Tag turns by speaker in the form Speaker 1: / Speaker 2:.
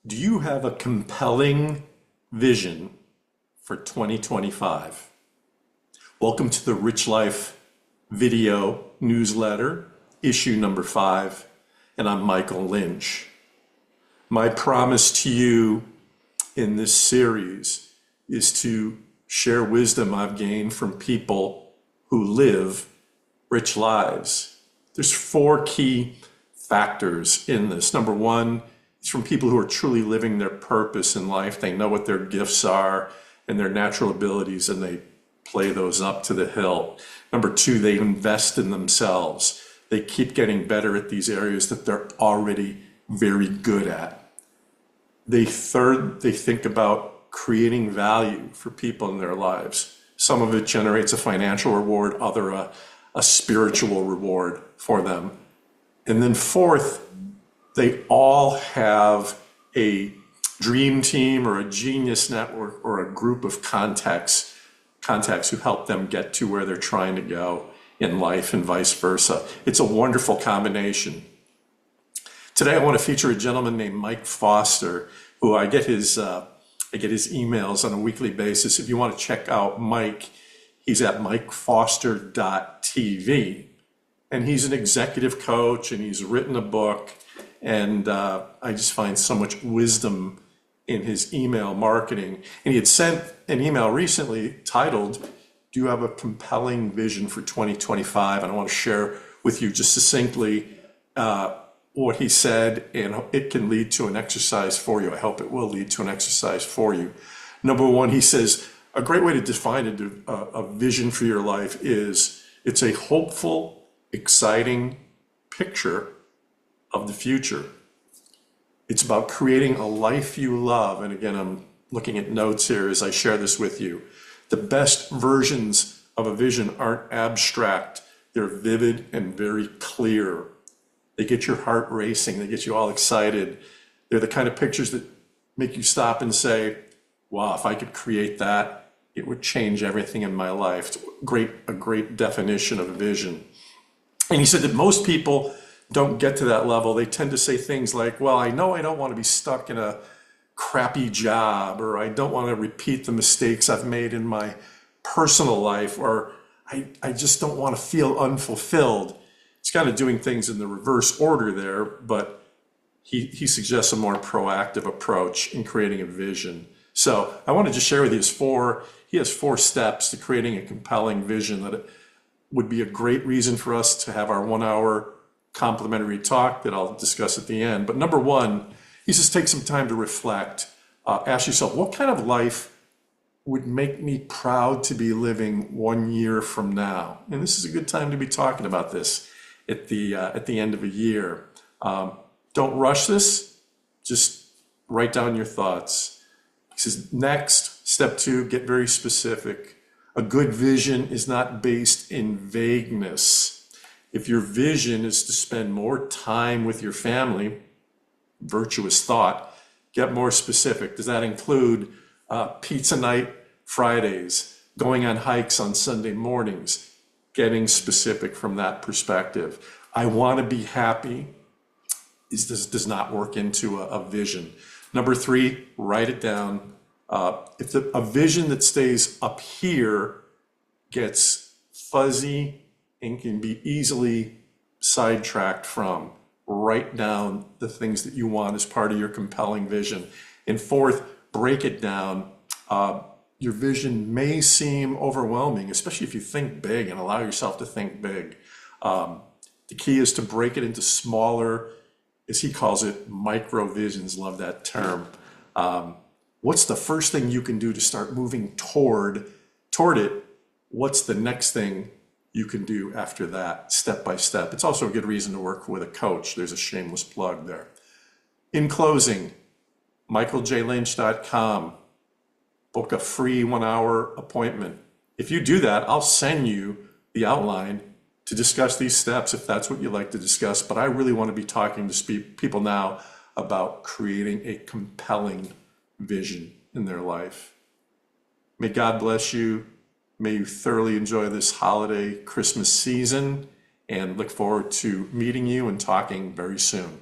Speaker 1: Do you have a compelling vision for 2025? Welcome to the Rich Life video newsletter, issue number 5, and I'm Michael Lynch. My promise to you in this series is to share wisdom I've gained from people who live rich lives. There's 4 key factors in this. Number 1, it's from people who are truly living their purpose in life. They know what their gifts are and their natural abilities, and they play those up to the hilt. Number 2, they invest in themselves. They keep getting better at these areas that they're already very good at. They think about creating value for people in their lives. Some of it generates a financial reward, other a spiritual reward for them. And then 4th, they all have a dream team or a genius network or a group of contacts who help them get to where they're trying to go in life and vice versa. It's a wonderful combination. Today, I want to feature a gentleman named Mike Foster, who I get his emails on a weekly basis. If you want to check out Mike, he's at mikefoster.tv. And he's an executive coach, and he's written a book. And I just find so much wisdom in his email marketing. And he had sent an email recently titled, "Do you have a compelling vision for 2025?" And I want to share with you just succinctly what he said, and it can lead to an exercise for you. I hope it will lead to an exercise for you. Number 1, he says, a great way to define a vision for your life is it's a hopeful, exciting picture of the future. It's about creating a life you love. And again, I'm looking at notes here as I share this with you. The best versions of a vision aren't abstract. They're vivid and very clear. They get your heart racing. They get you all excited. They're the kind of pictures that make you stop and say, wow, if I could create that, it would change everything in my life. It's a great definition of a vision. And he said that most people don't get to that level. They tend to say things like, well, I know I don't want to be stuck in a crappy job, or I don't want to repeat the mistakes I've made in my personal life, or I just don't want to feel unfulfilled. It's kind of doing things in the reverse order there, but he suggests a more proactive approach in creating a vision. So I want to just share with you he has 4 steps to creating a compelling vision that would be a great reason for us to have our 1-hour complimentary talk that I'll discuss at the end. But number 1, he says, take some time to reflect. Ask yourself, what kind of life would make me proud to be living 1 year from now? And this is a good time to be talking about this at the end of a year. Don't rush this. Just write down your thoughts. He says, next, step 2, get very specific. A good vision is not based in vagueness. If your vision is to spend more time with your family, virtuous thought, get more specific. Does that include pizza night Fridays, going on hikes on Sunday mornings? Getting specific from that perspective. I want to be happy does not work into a vision. Number 3, write it down. If a vision that stays up here gets fuzzy and can be easily sidetracked from, write down the things that you want as part of your compelling vision. And 4th, break it down. Your vision may seem overwhelming, especially if you think big and allow yourself to think big. The key is to break it into smaller, as he calls it, micro visions. Love that term. What's the first thing you can do to start moving toward it? What's the next thing you can do after that, step by step? It's also a good reason to work with a coach. There's a shameless plug there. In closing, michaeljlynch.com. Book a free 1-hour appointment. If you do that, I'll send you the outline to discuss these steps if that's what you'd like to discuss. But I really want to be talking to people now about creating a compelling vision in their life. May God bless you. May you thoroughly enjoy this holiday Christmas season, and look forward to meeting you and talking very soon.